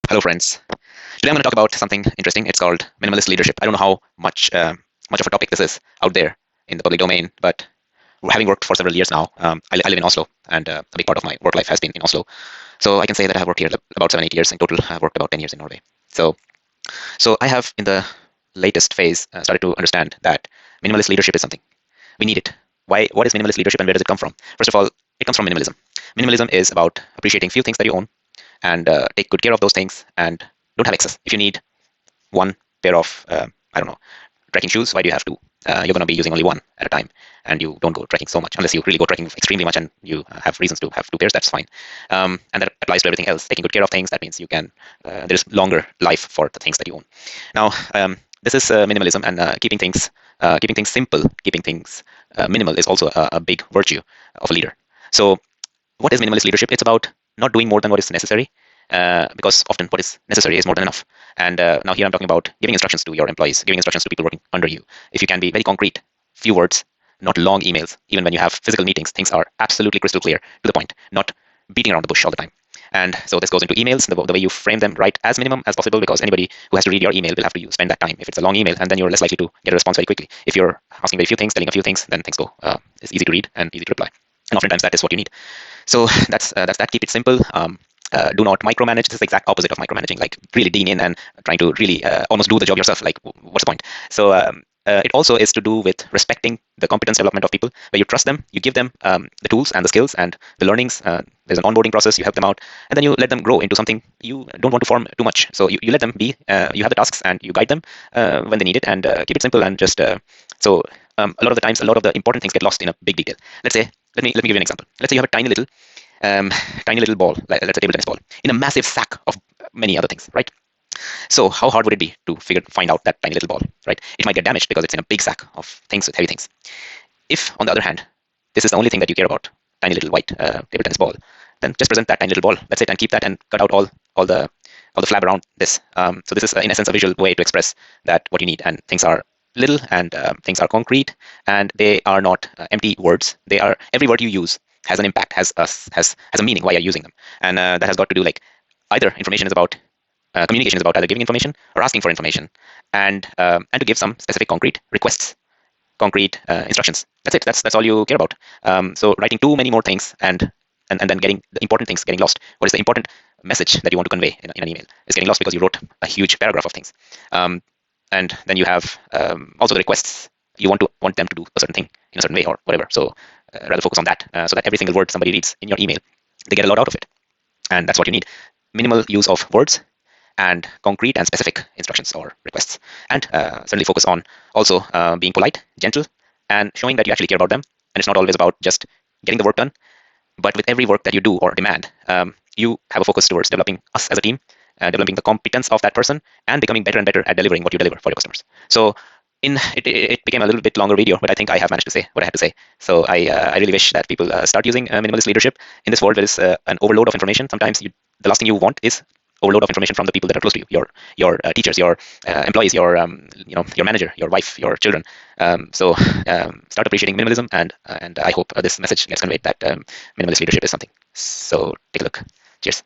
Hello, friends. Today I'm going to talk about something interesting. It's called minimalist leadership. I don't know how much of a topic this is out there in the public domain, but having worked for several years now, I live in Oslo, and a big part of my work life has been in Oslo. So I can say that I've worked here about 7, 8 years in total. I've worked about 10 years in Norway. So I have, in the latest phase, started to understand that minimalist leadership is something we need it. Why? What is minimalist leadership, and where does it come from? First of all, it comes from minimalism. Minimalism is about appreciating few things that you own and take good care of those things and don't have excess. If you need one pair of I don't know, trekking shoes, why do you have two? You're going to be using only one at a time, and you don't go trekking so much unless you really go trekking extremely much and you have reasons to have two pairs. That's fine, and that applies to everything else. Taking good care of things, that means you can there's longer life for the things that you own. Now, this is minimalism, and keeping things simple, keeping things minimal is also a big virtue of a leader. So what is minimalist leadership? It's about not doing more than what is necessary, because often what is necessary is more than enough. And now here I'm talking about giving instructions to your employees, giving instructions to people working under you. If you can be very concrete, few words, not long emails. Even when you have physical meetings, things are absolutely crystal clear, to the point, not beating around the bush all the time. And so this goes into emails, the way you frame them, right, as minimum as possible, because anybody who has to read your email will have to spend that time. If it's a long email, and then you're less likely to get a response very quickly. If you're asking very few things, telling a few things, then things go. It's easy to read and easy to reply. And oftentimes that is what you need. So that's that. Keep it simple. Do not micromanage. This is the exact opposite of micromanaging, like really lean in and trying to really almost do the job yourself. Like, what's the point? So it also is to do with respecting the competence development of people, where you trust them, you give them the tools and the skills and the learnings. There's an onboarding process, you help them out, and then you let them grow into something you don't want to form too much. So you let them be, you have the tasks and you guide them when they need it, and keep it simple and just a lot of the times, a lot of the important things get lost in a big detail. Let me give you an example. Let's say you have a tiny little ball, like, let's say a table tennis ball, in a massive sack of many other things, right? So how hard would it be to find out that tiny little ball, right? It might get damaged because it's in a big sack of things with heavy things. If, on the other hand, this is the only thing that you care about, tiny little white table tennis ball, then just present that tiny little ball. That's it, and keep that, and cut out all the flab around this. So this is, in essence, a visual way to express that what you need, and things are little, and things are concrete, and they are not empty words. They are, every word you use has an impact, has a meaning why you're using them, and that has got to do, like, either information is about communication is about either giving information or asking for information, and to give some specific concrete requests, concrete instructions. That's it. That's all you care about. So writing too many more things, and then getting the important things getting lost. What is the important message that you want to convey in an email is getting lost because you wrote a huge paragraph of things. And then you have also the requests. You want them to do a certain thing in a certain way or whatever. So rather focus on that, so that every single word somebody reads in your email, they get a lot out of it. And that's what you need. Minimal use of words and concrete and specific instructions or requests. And certainly focus on also being polite, gentle, and showing that you actually care about them. And it's not always about just getting the work done, but with every work that you do or demand, you have a focus towards developing us as a team, developing the competence of that person, and becoming better and better at delivering what you deliver for your customers. So it became a little bit longer video, but I think I have managed to say what I had to say. So I really wish that people start using minimalist leadership. In this world, there is an overload of information. Sometimes the last thing you want is overload of information from the people that are close to you, your teachers, your employees, your your manager, your wife, your children. Start appreciating minimalism, and I hope this message gets conveyed that minimalist leadership is something. So take a look. Cheers.